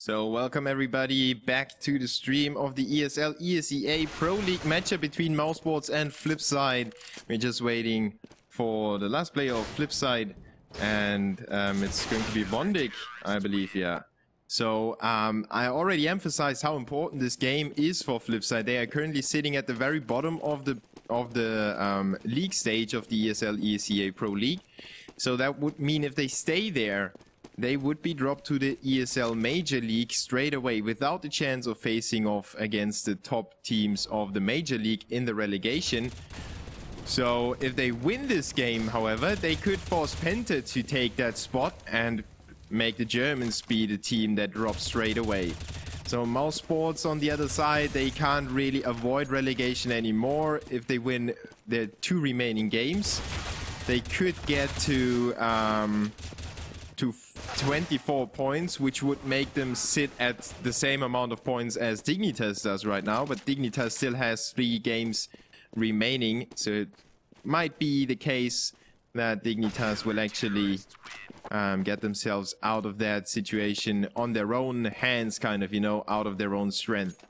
So welcome everybody back to the stream of the ESL ESEA Pro League matchup between mouzsports and Flipsid. We're just waiting for the last player of Flipsid, and it's going to be Bondik, I believe, yeah. So I already emphasized how important this game is for Flipsid. They are currently sitting at the very bottom of the league stage of the ESL ESEA Pro League. So that would mean if they stay there, they would be dropped to the ESL Major League straight away without the chance of facing off against the top teams of the Major League in the relegation. So if they win this game, however, they could force Penta to take that spot and make the Germans be the team that drops straight away. So mouzsports on the other side, they can't really avoid relegation anymore. If they win their 2 remaining games, they could get to 24 points, which would make them sit at the same amount of points as Dignitas does right now. But Dignitas still has 3 games remaining, so it might be the case that Dignitas will actually get themselves out of that situation on their own hands, kind of, you know, out of their own strength.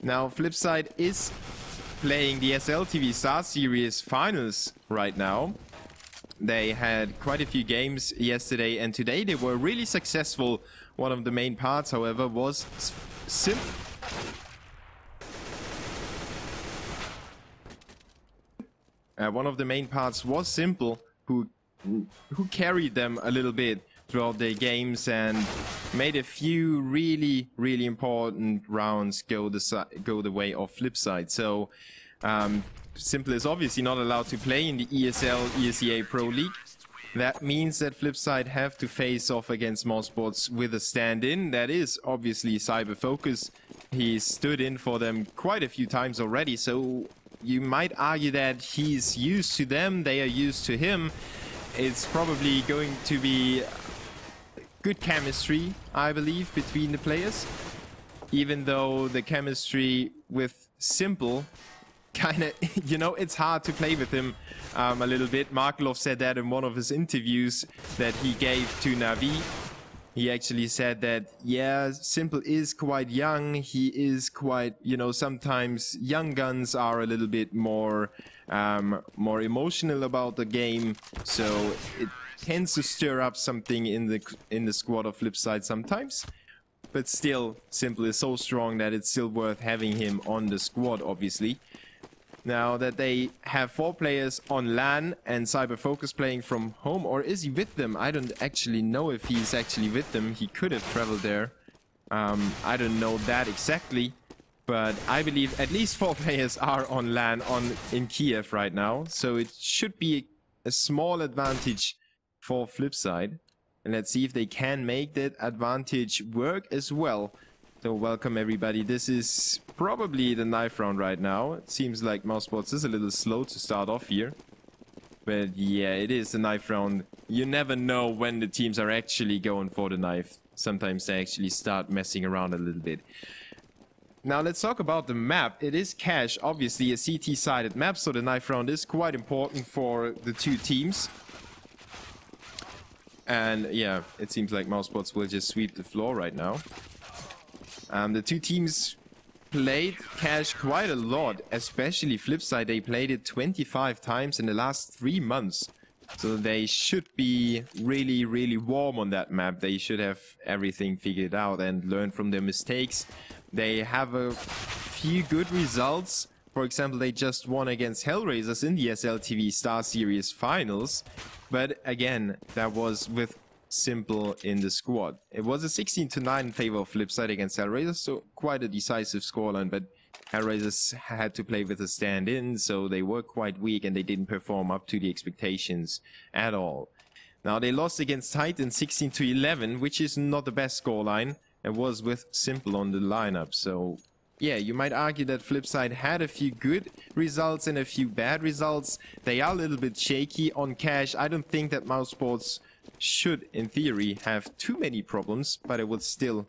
Now, Flipsid is playing the SLTV Star Series finals right now. They had quite a few games yesterday and today. They were really successful. One of the main parts, however, was simple. Who carried them a little bit throughout their games and made a few really important rounds go the way of Flipsid. So Simple is obviously not allowed to play in the ESL ESEA Pro League. That means that Flipsid have to face off against mouzsports with a stand-in. That is obviously Cyberfocus. He stood in for them quite a few times already, so you might argue that he's used to them, they are used to him. It's probably going to be good chemistry, I believe, between the players. Even though the chemistry with Simple kind of, you know, it's hard to play with him a little bit. Markelov said that in one of his interviews that he gave to Navi. He actually said that, yeah, Simple is quite young. He is quite, you know, sometimes young guns are a little bit more emotional about the game. So it tends to stir up something in the squad of Flipsid sometimes. But still, Simple is so strong that it's still worth having him on the squad, obviously. Now that they have 4 players on LAN and Cyberfocus playing from home, or is he with them? I don't actually know if he's actually with them. He could have traveled there. I don't know that exactly, but I believe at least 4 players are on LAN in Kiev right now. So it should be a small advantage for Flipsid. And let's see if they can make that advantage work as well. So welcome everybody. This is probably the knife round right now. It seems like mouzsports is a little slow to start off here. But yeah, it is the knife round. You never know when the teams are actually going for the knife. Sometimes they actually start messing around a little bit. Now let's talk about the map. It is Cash, obviously a CT-sided map, so the knife round is quite important for the 2 teams. And yeah, it seems like mouzsports will just sweep the floor right now. The 2 teams played Cash quite a lot, especially Flipsid. They played it 25 times in the last 3 months. So they should be really warm on that map. They should have everything figured out and learn from their mistakes. They have a few good results. For example, they just won against Hellraisers in the SLTV Star Series finals. But again, that was with Simple in the squad. It was a 16-9 in favor of Flipsid against Hellraisers, so quite a decisive scoreline, but Hellraisers had to play with a stand-in, so they were quite weak and they didn't perform up to the expectations at all. Now they lost against Titan 16-11, which is not the best scoreline. It was with Simple on the lineup, so yeah, you might argue that Flipsid had a few good results and a few bad results. They are a little bit shaky on Cash. I don't think that mouzsports should, in theory, have too many problems, but I would still,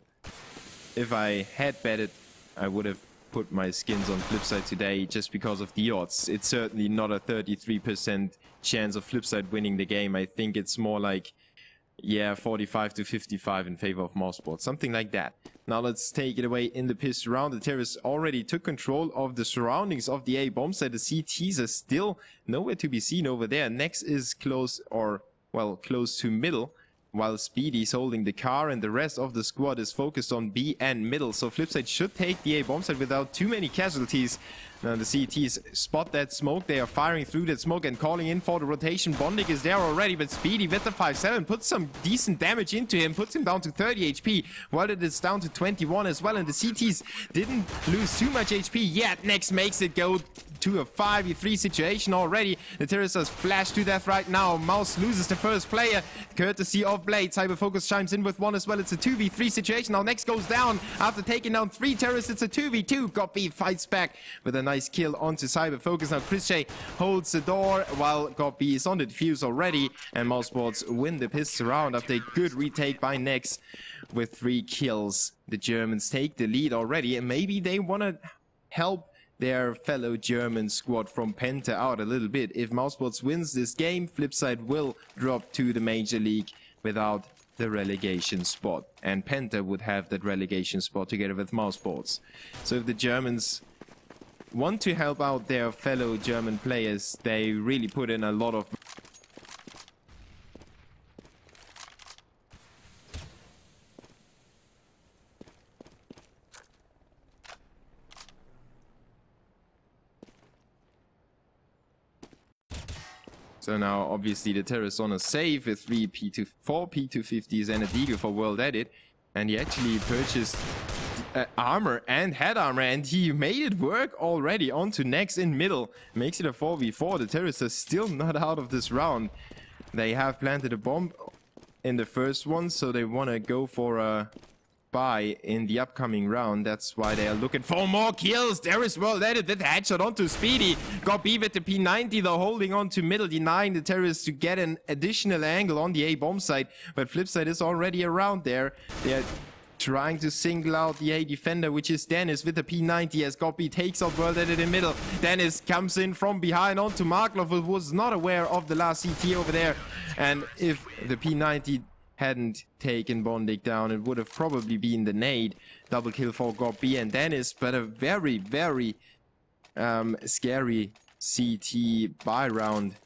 if I had betted, I would have put my skins on Flipsid today just because of the odds. It's certainly not a 33% chance of Flipsid winning the game. I think it's more like Yeah, 45 to 55 in favor of mousesports, something like that. Now let's take it away in the pistol round. The terrorists already took control of the surroundings of the A bomb site. The CTs are still nowhere to be seen over there. Next is close, or well, close to middle, while Speedy is holding the car, and the rest of the squad is focused on B and middle. So Flipsid should take the A bomb site without too many casualties. Now the CTs spot that smoke. They are firing through that smoke and calling in for the rotation. Bondik is there already, but Speedy with the 5-7 puts some decent damage into him, puts him down to 30 HP, while it is down to 21 as well. And the CTs didn't lose too much HP yet. Next makes it go to a 5v3 situation already. The terrorists are flashed to death right now. Mouz loses the first player, courtesy of Blade. Cyberfocus chimes in with one as well. It's a 2v3 situation. Now Next goes down after taking down 3 terrorists. It's a 2v2. Gopi fights back with a nice kill onto Cyberfocus. Now Chrische holds the door while Gopi is on the defuse already, and mousesports win the pistol round after a good retake by Nex with 3 kills. The Germans take the lead already, and maybe they want to help their fellow German squad from Penta out a little bit. If mousesports wins this game, Flipside will drop to the Major League without the relegation spot, and Penta would have that relegation spot together with mousesports. So if the Germans want to help out their fellow German players, they really put in a lot of So now, obviously, the terrorists on a save with 4 P250s and a Deagle for World Edit. And he actually purchased armor and head armor, and he made it work already. Onto Next in middle. Makes it a 4v4. The terrorists are still not out of this round. They have planted a bomb in the first one, so they want to go for a buy in the upcoming round. That's why they are looking for more kills. There is World Edit with headshot onto Speedy. Got B with the P90 though, holding on to middle, denying the terrorists to get an additional angle on the A bomb site. But Flipside is already around there. They're trying to single out the A defender, which is Dennis with the P90 as Gopi takes out World Edit in middle. Dennis comes in from behind onto Marklov, who was not aware of the last CT over there. And if the P90 hadn't taken Bondik down, it would have probably been the nade. Double kill for Gopi and Dennis, but a very, very scary CT buy round,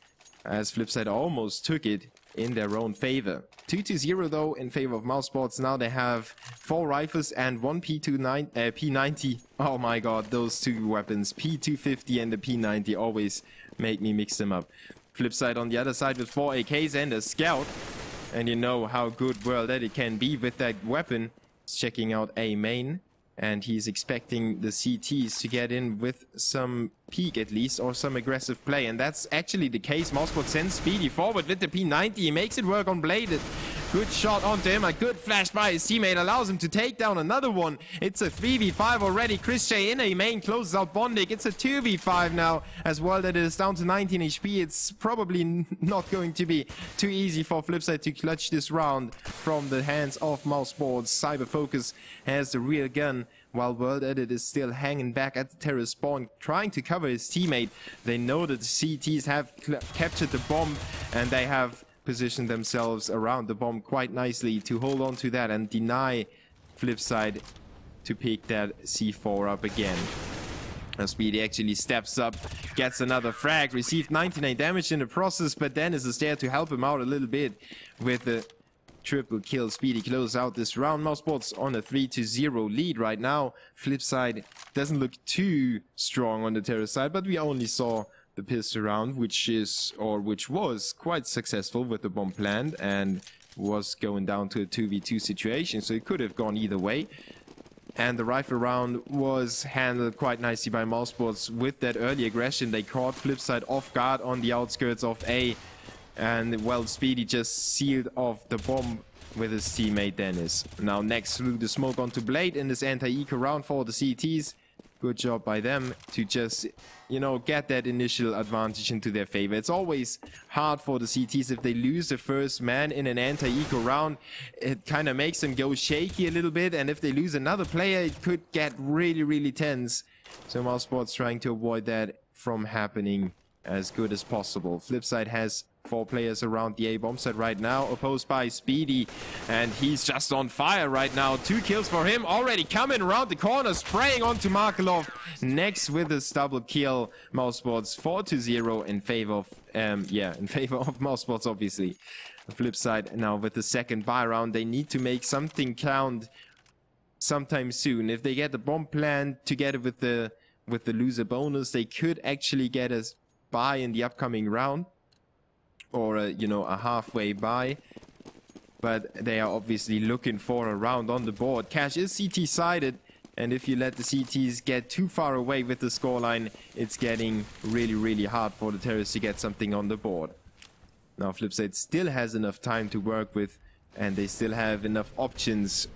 as Flipside almost took it in their own favor. 2-0 though in favor of mousesports. Now they have 4 rifles and 1 P90. Oh my god, those 2 weapons, P250 and the P90, always make me mix them up. Flipside on the other side with 4 AKs and a scout. And you know how good World Edit can be with that weapon. He's checking out A main, and he's expecting the CTs to get in with some peek at least, or some aggressive play. And that's actually the case. mousesports sends Speedy forward with the P90. He makes it work on Bladed. Good shot onto him. A good flash by his teammate allows him to take down another one. It's a 3v5 already. Chrische in A main closes out Bondik. It's a 2v5 now, as World Edit is down to 19 HP. It's probably not going to be too easy for Flipside to clutch this round from the hands of mousesports. Cyberfocus has the rear gun, while World Edit is still hanging back at the terrorist spawn, trying to cover his teammate. They know that the CTs have captured the bomb, and they have positioned themselves around the bomb quite nicely to hold on to that and deny Flipside to pick that C4 up again. Speedy actually steps up, gets another frag, received 99 damage in the process, but Dennis is there to help him out a little bit with the triple kill. Speedy closes out this round. mousesports on a 3-0 lead right now. Flipside doesn't look too strong on the terrorist side, but we only saw the pistol round, which was quite successful with the bomb planned and was going down to a 2v2 situation, so it could have gone either way. And the rifle round was handled quite nicely by mousesports with that early aggression. They caught Flipside off guard on the outskirts of A, and well, Speedy just sealed off the bomb with his teammate Dennis. Now Next threw the smoke onto Blade in this anti-eco round for the CTs. Good job by them to just, you know, get that initial advantage into their favor. It's always hard for the CTs if they lose the first man in an anti-eco round. It kind of makes them go shaky a little bit, and if they lose another player, it could get really, really tense. So mousesports trying to avoid that from happening as good as possible. Flipside has 4 players around the A bomb site right now, opposed by Speedy, and he's just on fire right now. 2 kills for him, already coming around the corner, spraying onto Markelov. Next with this double kill, mousesports 4-0 in favor of, in favor of mousesports, obviously. The flip side now with the second buy round, they need to make something count sometime soon. If they get the bomb plan together with the loser bonus, they could actually get a buy in the upcoming round, or a halfway buy. But they are obviously looking for a round on the board. Cash is CT sided, and if you let the CTs get too far away with the scoreline, it's getting really, really hard for the terrorists to get something on the board. Now Flipside still has enough time to work with, and they still have enough options.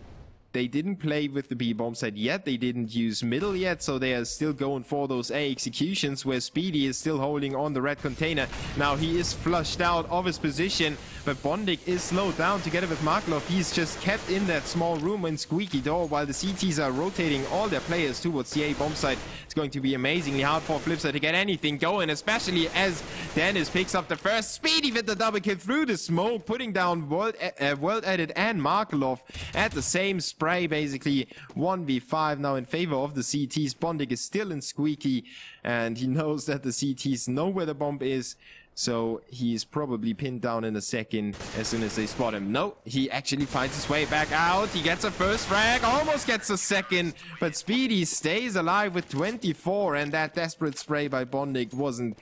They didn't play with the B bomb site yet, they didn't use middle yet, so they are still going for those A executions, where Speedy is still holding on the red container. Now he is flushed out of his position, but Bondik is slowed down together with Markelov. He's just kept in that small room and squeaky door while the CTs are rotating all their players towards the A bomb site. It's going to be amazingly hard for Flipside to get anything going, especially as Dennis picks up the first. Speedy with the double kill through the smoke, putting down World Edit and Markelov at the same spray. Basically 1v5 now in favor of the CTs. Bondik is still in squeaky, and he knows that the CTs know where the bomb is, so he's probably pinned down in a second as soon as they spot him. No, he actually finds his way back out. He gets a first frag, almost gets a second, but Speedy stays alive with 24, and that desperate spray by Bondik wasn't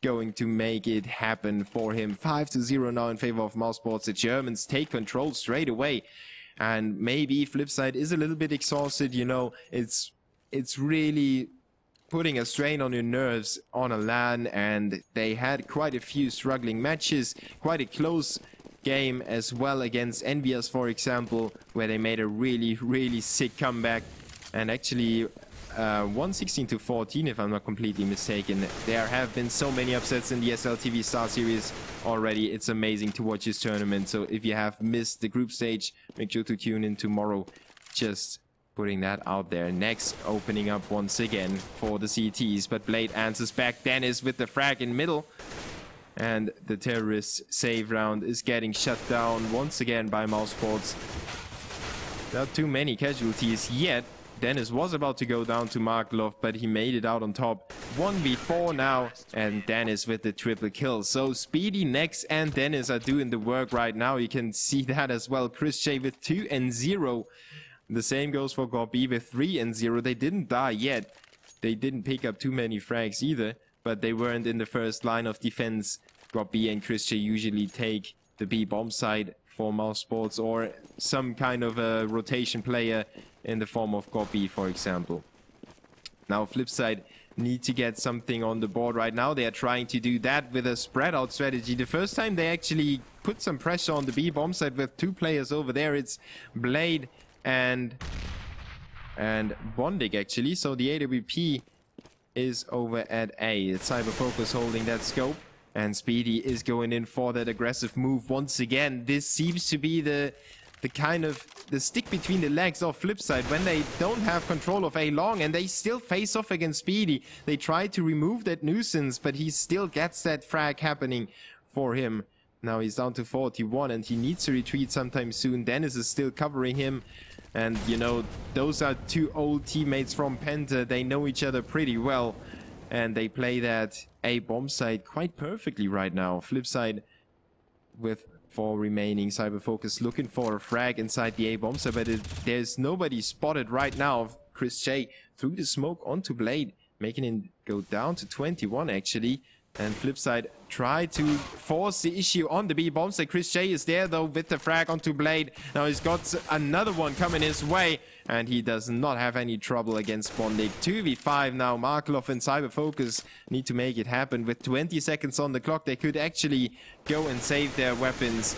going to make it happen for him. 5-0 now in favor of mousesports. The Germans take control straight away. And maybe Flipside is a little bit exhausted, it's really putting a strain on your nerves on a LAN, and they had quite a few struggling matches, quite a close game as well against Envious, for example, where they made a really, really sick comeback and actually 116-14, if I'm not completely mistaken. There have been so many upsets in the ESL TV Star Series already. It's amazing to watch this tournament. So if you have missed the group stage, make sure to tune in tomorrow. Just putting that out there. Next, opening up once again for the CTs, but Blade answers back. Dennis with the frag in middle. And the terrorist save round is getting shut down once again by mousesports. Not too many casualties yet. Dennis was about to go down to Markelov, but he made it out on top. 1v4 now, and Dennis with the triple kill. So Speedy, Nex, and Dennis are doing the work right now. You can see that as well. Chris J with 2-0. The same goes for Gorby with 3-0. They didn't die yet. They didn't pick up too many frags either, but they weren't in the first line of defense. Gorby and Chris J usually take the B bomb side for mousesports, or some kind of a rotation player in the form of Gorby, for example. Now Flipside need to get something on the board right now. They are trying to do that with a spread out strategy. The first time they actually put some pressure on the B bomb side with 2 players over there. It's Blade and Bondik actually. So the AWP is over at A. It's Cyberfocus holding that scope, and Speedy is going in for that aggressive move once again. This seems to be the kind of the stick between the legs of Flipside when they don't have control of A long, and they still face off against Speedy. They try to remove that nuisance, but he still gets that frag happening for him. Now he's down to 41, and he needs to retreat sometime soon. Dennis is still covering him, and those are 2 old teammates from Penta. They know each other pretty well, and they play that A bomb site quite perfectly right now. Flipside with 4 remaining. Cyberfocus looking for a frag inside the A bomb site, but there's nobody spotted right now. Chris J threw the smoke onto Blade, making him go down to 21 actually. And Flipside tried to force the issue on the B bomb site. Chris J is there though with the frag onto Blade. Now he's got another one coming his way, and he does not have any trouble against Bondik. 2v5 now. Markelov and Cyberfocus need to make it happen. With 20 seconds on the clock, they could actually go and save their weapons,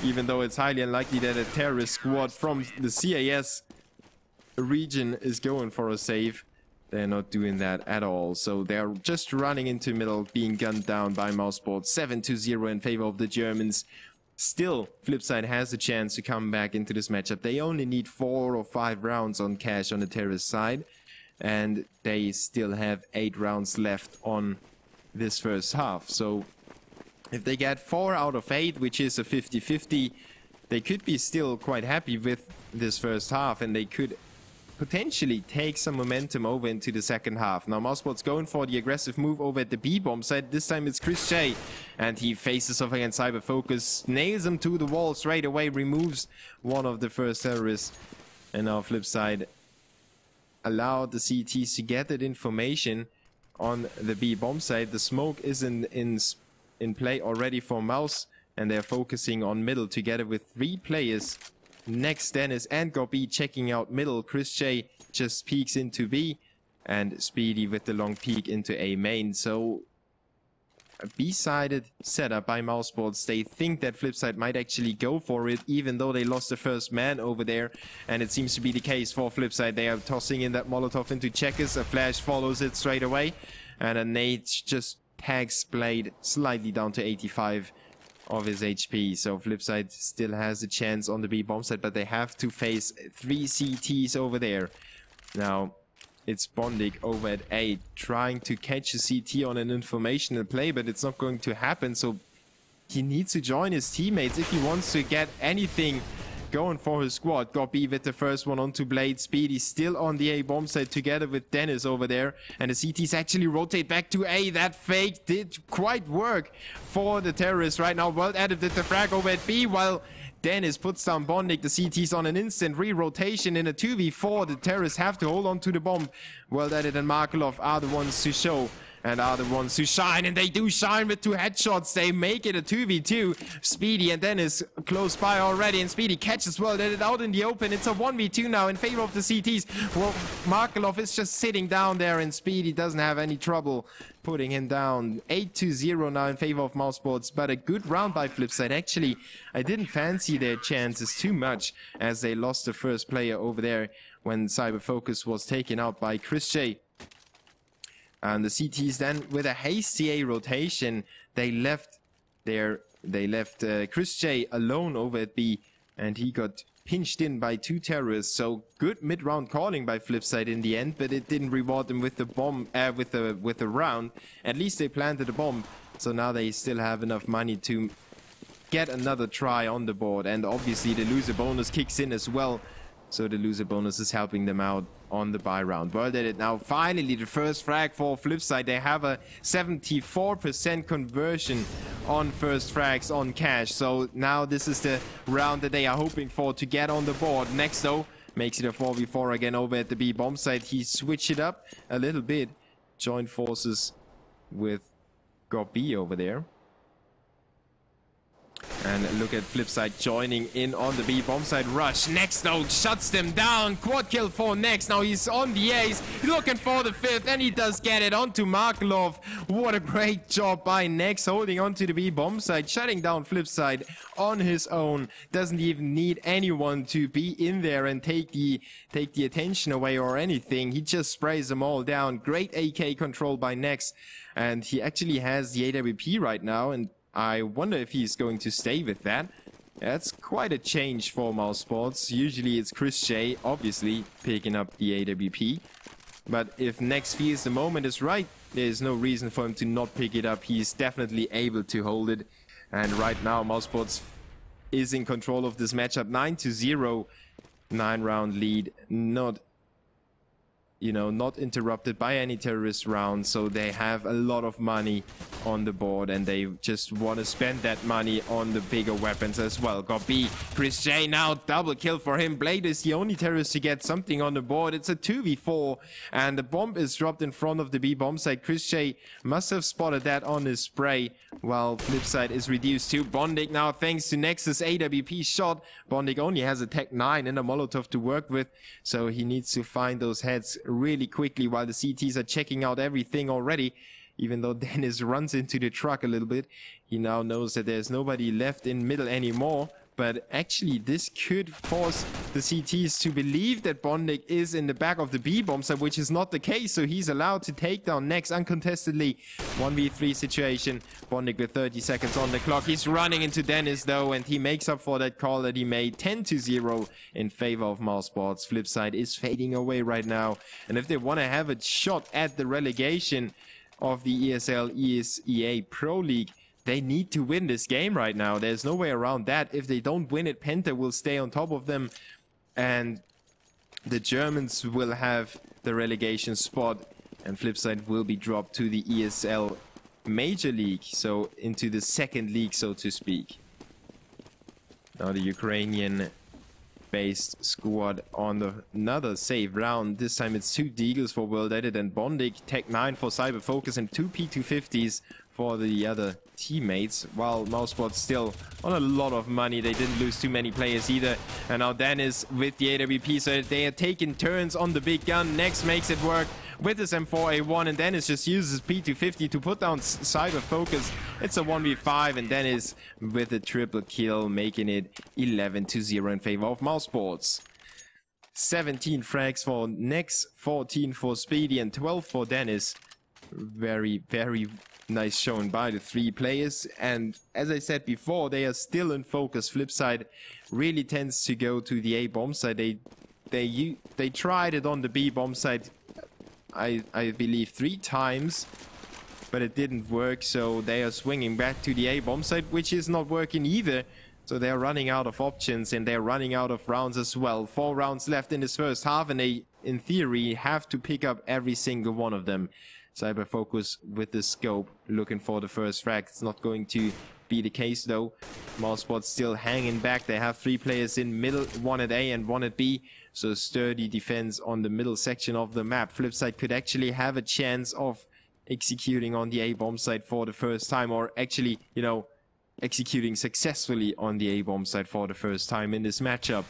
even though it's highly unlikely that a terrorist squad from the CAS region is going for a save. They're not doing that at all, so they're just running into middle, being gunned down by mousesports. 7-0 in favor of the Germans. Still, Flipside has a chance to come back into this matchup. They only need 4 or 5 rounds on cash on the terrorist side, and they still have 8 rounds left on this first half. So If they get 4 out of 8, which is a 50-50, they could be still quite happy with this first half, and they could potentially take some momentum over into the second half. Now mousesports going for the aggressive move over at the B bomb side. This time it's Chris J, and he faces off against Cyber Focus, nails him to the wall straight away, removes one of the first terrorists, and now Flipside allowed the CTs to get that information on the B bomb side. The smoke is in play already for mouz, and they're focusing on middle together with 3 players. Next, Dennis and Gobi checking out middle. Chris J just peeks into B, and Speedy with the long peek into A main. So a B-sided setup by mousesports. They think that Flipside might actually go for it, even though they lost the first man over there, and it seems to be the case for Flipside. They are tossing in that Molotov into checkers. A flash follows it straight away, and a nade just tags Blade slightly down to 85 of his HP. So Flipside still has a chance on the B bomb side, but they have to face 3 CTs over there. Now it's Bondik over at A, trying to catch a CT on an informational play, but it's not going to happen. So he needs to join his teammates if he wants to get anything going for his squad. Got B with the first one onto Blade. Speedy still on the A bomb side together with Dennis over there, and the CTs actually rotate back to A. That fake did quite work for the terrorists right now. Well added with the frag over at B, while Dennis puts down Bondik. The CTs on an instant re-rotation in a 2v4. The terrorists have to hold on to the bomb. Well added and Markelov are the ones to show and are the ones who shine, and they do shine with 2 headshots. They make it a 2v2. Speedy and Dennis close by already, and Speedy catches well, let it out in the open. It's a 1v2 now in favor of the CTs. Well, Markelov is just sitting down there, and Speedy doesn't have any trouble putting him down. 8-0 now in favor of mousesports, but a good round by Flipside. Actually, I didn't fancy their chances too much, as they lost the first player over there when Cyber Focus was taken out by Chris J. And the CTs then, with a hasty A rotation, they left Chris J alone over at B, and he got pinched in by 2 terrorists. So good mid-round calling by Flipside in the end, but it didn't reward them with the bomb, with the round. At least they planted a bomb, so now they still have enough money to get another try on the board. And obviously the loser bonus kicks in as well. So the loser bonus is helping them out on the buy round. Well did it. Now finally the first frag for Flipside. They have a 74% conversion on first frags on cash. So now this is the round that they are hoping for to get on the board. Next though, makes it a 4v4 again over at the B bomb side. He switched it up a little bit. Joined forces with Gobi over there. And look at Flipside joining in on the B bomb side rush. Next though shuts them down. Quad kill for Next. Now he's on the ace, looking for the 5th, and he does get it onto Markelov. What a great job by Next, holding onto the B bomb side, shutting down Flipside on his own. Doesn't even need anyone to be in there and take the attention away or anything. He just sprays them all down. Great AK control by Next, and he actually has the AWP right now, and I wonder if he's going to stay with that. That's quite a change for mousesports. Usually it's Chris J, obviously, picking up the AWP. But if Next feels the moment is right, there's no reason for him to not pick it up. He's definitely able to hold it. And right now, mousesports is in control of this matchup. 9-0, 9-round lead. Not interrupted by any terrorist rounds, so they have a lot of money on the board, and they just want to spend that money on the bigger weapons as well. Got B. Chris J now, double kill for him. Blade is the only terrorist to get something on the board. It's a 2v4, and the bomb is dropped in front of the B bomb side. Chris J must have spotted that on his spray, while Flipside is reduced to Bondik now, thanks to Nexus AWP shot. Bondik only has a Tech 9 and a Molotov to work with, so he needs to find those heads really quickly while the CTs are checking out everything already. Even though Dennis runs into the truck a little bit, he now knows that there's nobody left in middle anymore. But actually, this could force the CTs to believe that Bondik is in the back of the B bomb side, which is not the case. So he's allowed to take down Next uncontestedly. 1v3 situation. Bondik with 30 seconds on the clock. He's running into Dennis though, and he makes up for that call that he made. 10-0 in favor of mousesports. Flipside is fading away right now. And if they want to have a shot at the relegation of the ESL ESEA Pro League, they need to win this game right now. There's no way around that. If they don't win it, Penta will stay on top of them, and the Germans will have the relegation spot, and Flipsid will be dropped to the ESL Major League, so into the second league, so to speak. Now the Ukrainian-based squad on another save round. This time it's 2 Deagles for World Edit and Bondik, Tech 9 for Cyber Focus, and 2 P250s for the other teammates, while mouzsports still on a lot of money. They didn't lose too many players either. And now Dennis with the AWP, so they are taking turns on the big gun. Next makes it work with his M4A1, and Dennis just uses P250 to put down Cyber Focus. It's a 1v5, and Dennis with a triple kill, making it 11-0 in favor of mouzsports. 17 frags for Nex, 14 for Speedy, and 12 for Dennis. Very, very nice showing by the 3 players, and as I said before, they are still in focus. Flipside really tends to go to the A bomb side. They tried it on the B bomb side, I believe 3 times, but it didn't work, so they are swinging back to the A bomb side, which is not working either. So they're running out of options, and they're running out of rounds as well. 4 rounds left in this first half, and they, in theory, have to pick up every single one of them. Cyber Focus with the scope, looking for the first frag. It's not going to be the case though. mouzsports still hanging back. They have 3 players in middle, 1 at A and 1 at B. So sturdy defense on the middle section of the map. Flipside could actually have a chance of executing on the A bomb site for the first time, or actually, you know, executing successfully on the A bomb site for the first time in this matchup.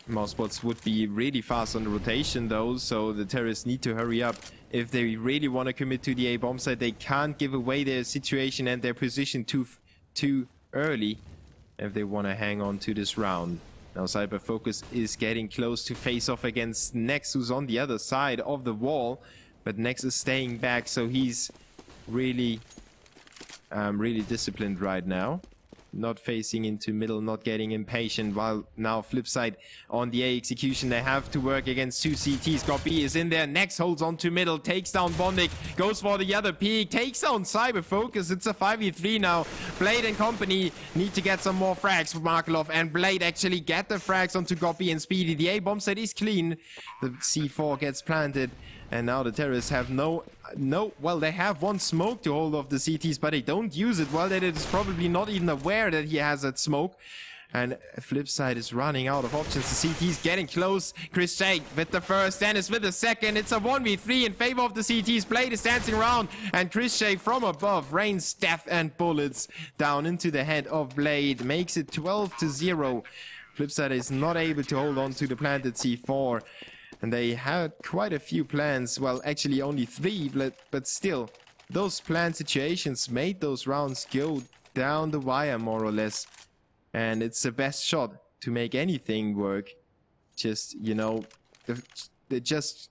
mouzsports would be really fast on the rotation though, so the terrorists need to hurry up. If they really want to commit to the A bomb site, they can't give away their situation and their position too early if they want to hang on to this round. Now Cyber Focus is getting close to face off against Nex, who's on the other side of the wall, but Nex is staying back, so he's really disciplined right now. Not facing into middle, not getting impatient, while now Flipside on the A execution, they have to work against 2 CTs. Got B is in there, Nex holds on to middle, takes down Bondik, goes for the other peak, takes down Cyber Focus. It's a 5v3 now. Blade and company need to get some more frags for Markelov, and Blade actually get the frags onto Goppy and Speedy. The A bomb site is clean. The C4 gets planted, and now the terrorists have well, they have 1 smoke to hold off the CTs, but they don't use it. Well, that is probably not even aware that he has that smoke. And Flipside is running out of options. The CT's getting close. Chris J with the first, Dennis with the second. It's a 1v3 in favor of the CTs. Blade is dancing around, and Chris J from above rains death and bullets down into the head of Blade. Makes it 12-0. Flipside is not able to hold on to the planted C4. And they had quite a few plans, well actually only 3, but still, those planned situations made those rounds go down the wire more or less. And it's the best shot to make anything work. Just, you know, they just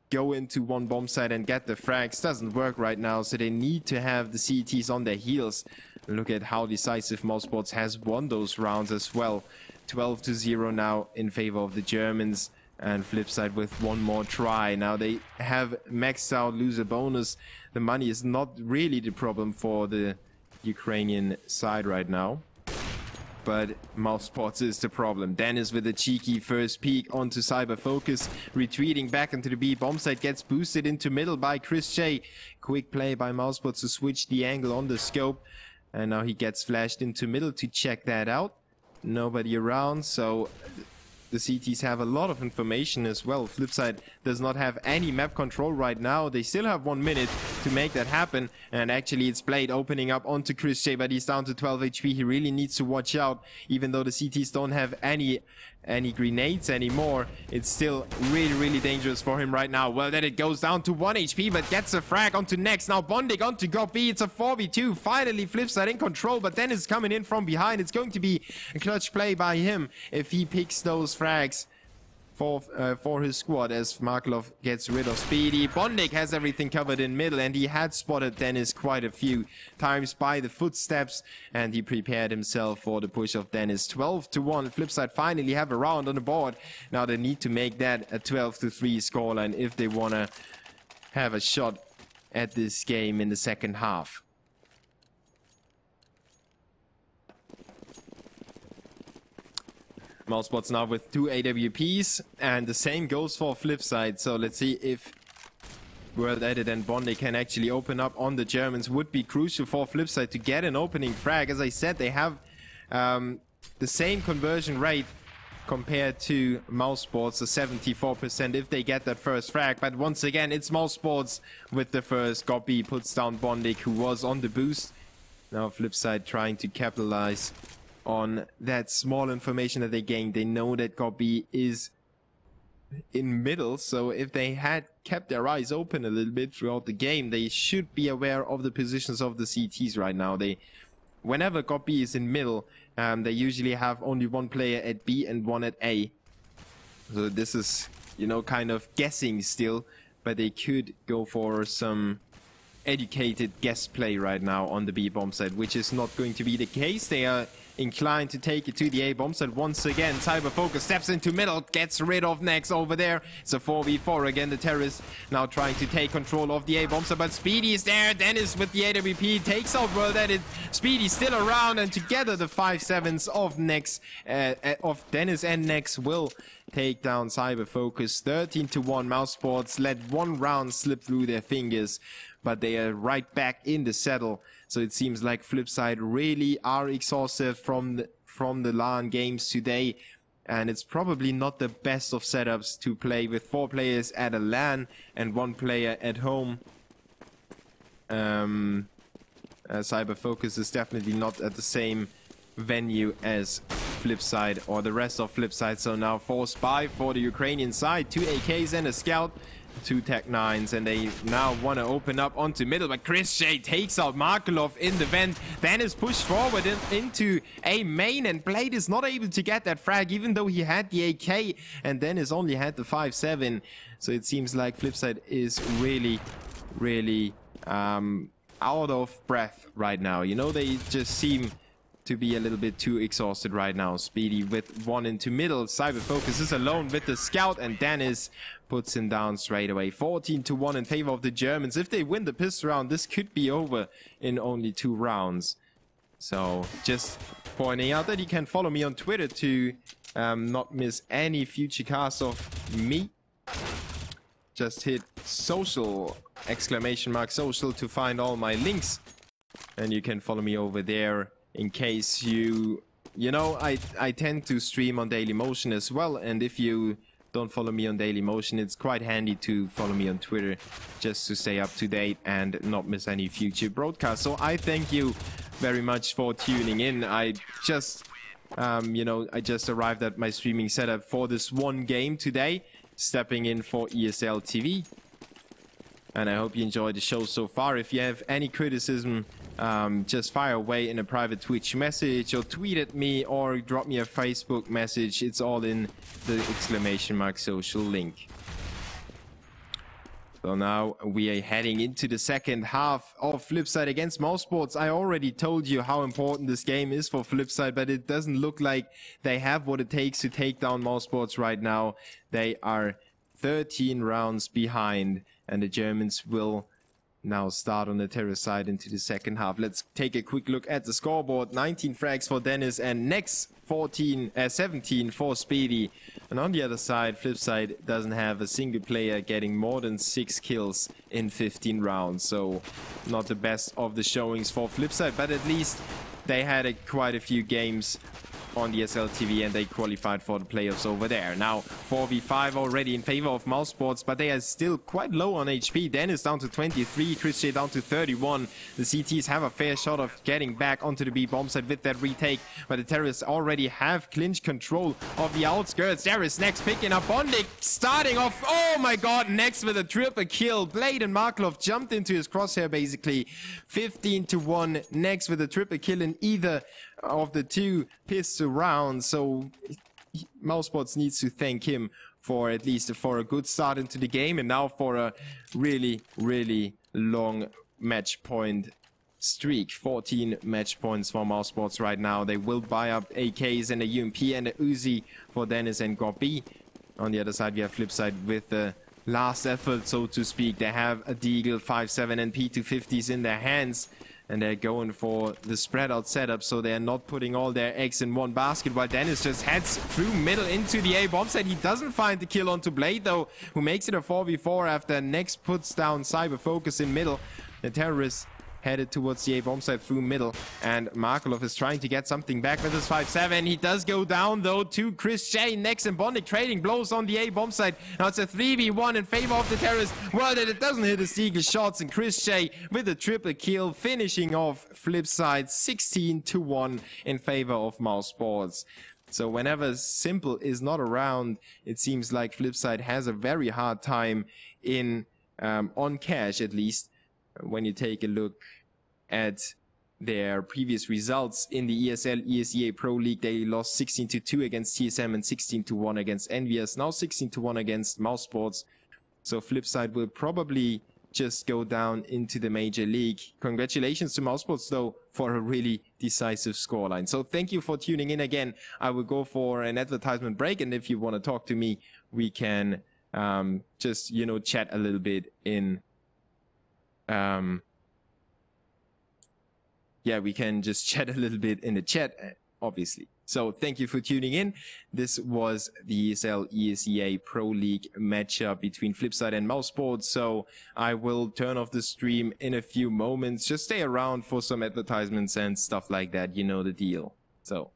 go into 1 bomb site and get the frags. Doesn't work right now, so they need to have the CTs on their heels. Look at how decisive mouzsports has won those rounds as well. 12-0 now in favor of the Germans. And Flipside with 1 more try. Now they have maxed out loser bonus. The money is not really the problem for the Ukrainian side right now, but mouzsports is the problem. Dennis with a cheeky first peek onto Cyber Focus, retreating back into the B bomb site, gets boosted into middle by Chris J. Quick play by mouzsports to switch the angle on the scope, and now he gets flashed into middle to check that out. Nobody around, so the CTs have a lot of information as well. Flipside does not have any map control right now. They still have 1 minute to make that happen. And actually it's Blade opening up onto Chris J, but he's down to 12 HP. He really needs to watch out. Even though the CTs don't have any grenades anymore, it's still really dangerous for him right now. Well, then it goes down to 1 HP, but gets a frag onto Nex. Now Bondik onto Goppy. It's a 4v2. Finally Flipside in control, but then it's coming in from behind. It's going to be a clutch play by him if he picks those frags for his squad, as Markelov gets rid of Speedy. Bondik has everything covered in middle, and he had spotted Dennis quite a few times by the footsteps, and he prepared himself for the push of Dennis. 12-1. Flipside finally have a round on the board. Now they need to make that a 12-3 scoreline if they want to have a shot at this game in the second half. mouzsports now with 2 AWPs, and the same goes for Flipside. So let's see if World Edit and Bondi can actually open up on the Germans. Would be crucial for Flipside to get an opening frag. As I said, they have the same conversion rate compared to mouzsports, a 74% if they get that first frag. But once again, it's mouzsports with the first. Gobi puts down Bondik, who was on the boost. Now Flipside trying to capitalize on that small information that they gained. They know that Gobi is in middle, so if they had kept their eyes open a little bit throughout the game, they should be aware of the positions of the CTs right now. Whenever Gobi is in middle, they usually have only one player at B and one at A. So this is, you know, kind of guessing still, but they could go for some educated guess play right now on the B bomb side, which is not going to be the case. They are inclined to take it to the A bomb side once again. Cyber Focus steps into middle, gets rid of Nex over there. It's a 4v4 again. The terrorists now trying to take control of the A bomb side, but Speedy is there. Dennis with the AWP takes out World Edit. Speedy still around, and together the 5-7s of Nex, of Dennis and Nex will take down Cyber Focus. 13-1. mouzsports let one round slip through their fingers, but they are right back in the saddle. So it seems like Flipside really are exhausted from the LAN games today. And it's probably not the best of setups to play with 4 players at a LAN and 1 player at home. Cyber Focus is definitely not at the same venue as Flipside or the rest of Flipside. So now 4 spy for the Ukrainian side, 2 AKs and a scout. 2 Tech 9s, and they now want to open up onto middle, but Chris J takes out Markelov in the vent. Then is pushed forward into a main, and Blade is not able to get that frag, even though he had the AK, and Dennis only had the 5-7. So it seems like Flipside is really out of breath right now. You know, they just seem to be a little bit too exhausted right now. Speedy with 1 into middle. Cyber Focus is alone with the scout, and Dennis puts him down straight away. 14-1 in favor of the Germans. If they win the pistol round, this could be over in only 2 rounds. So just pointing out that you can follow me on Twitter to not miss any future casts of me. Just hit social, !social, to find all my links, and you can follow me over there. In case you know, I tend to stream on Dailymotion as well, and if you don't follow me on Dailymotion, it's quite handy to follow me on Twitter just to stay up to date and not miss any future broadcasts. So I thank you very much for tuning in. I just, you know, I just arrived at my streaming setup for this one game today, stepping in for ESL TV. And I hope you enjoyed the show so far. If you have any criticism, just fire away in a private Twitch message, or tweet at me, or drop me a Facebook message. It's all in the !social link. So now we are heading into the second half of Flipside against mouzsports. I already told you how important this game is for Flipside, but it doesn't look like they have what it takes to take down mouzsports right now. They are 13 rounds behind, and the Germans will now start on the terror side into the second half. Let's take a quick look at the scoreboard. 19 frags for Dennis, and Nex 17 for Speedy. And on the other side, Flipside doesn't have a single player getting more than 6 kills in 15 rounds. So not the best of the showings for Flipside, but at least they had quite a few games on the ESL TV, and they qualified for the playoffs over there. Now 4v5 already in favor of mouzsports, but they are still quite low on HP. Dennis down to 23, Chris J down to 31. The CTs have a fair shot of getting back onto the B bomb side with that retake, but the terrorists already have clinch control of the outskirts. There is Nex picking up Bondik, starting off. Oh my god, Nex with a triple kill. Blade and Markelov jumped into his crosshair basically. 15-1, Nex with a triple kill in either of the 2 pistol rounds. So mouzsports needs to thank him for at least for a good start into the game, and now for a really long match point streak. 14 match points for mouzsports right now. They will buy up AKs and a UMP and a Uzi for Dennis and Gobi. On the other side, we have Flipside with the last effort, so to speak. They have a Deagle, 5-7 and P250s in their hands. and they're going for the spread out setup, so they're not putting all their eggs in one basket, while Dennis just heads through middle into the A bomb site. He doesn't find the kill onto Blade though, who makes it a 4v4 after Next puts down Cyber Focus in middle. The terrorists headed towards the A bomb site through middle, and Markelov is trying to get something back with his 5-7. He does go down though to Chris J. Next and Bondic trading blows on the A bomb site. Now it's a 3v1 in favor of the terrorists. Well, it doesn't hit the Seagull shots, and Chris J with a triple kill, finishing off Flipside 16-1 in favor of Mouse Sports. So whenever Simple is not around, it seems like Flipside has a very hard time in on cash, at least. When you take a look at their previous results in the ESL ESEA Pro League, they lost 16-2 against TSM and 16-1 against Envious, now 16-1 against Mouse Sports. So Flipside will probably just go down into the Major League. Congratulations to Mouse Sports though for a really decisive scoreline. So thank you for tuning in again. I will go for an advertisement break, and if you want to talk to me, we can just, you know, chat a little bit in yeah, we can just chat a little bit in the chat, obviously. So thank you for tuning in. This was the ESL ESEA Pro League matchup between Flipside and Mouse Sports. So I will turn off the stream in a few moments. Just stay around for some advertisements and stuff like that. You know the deal. So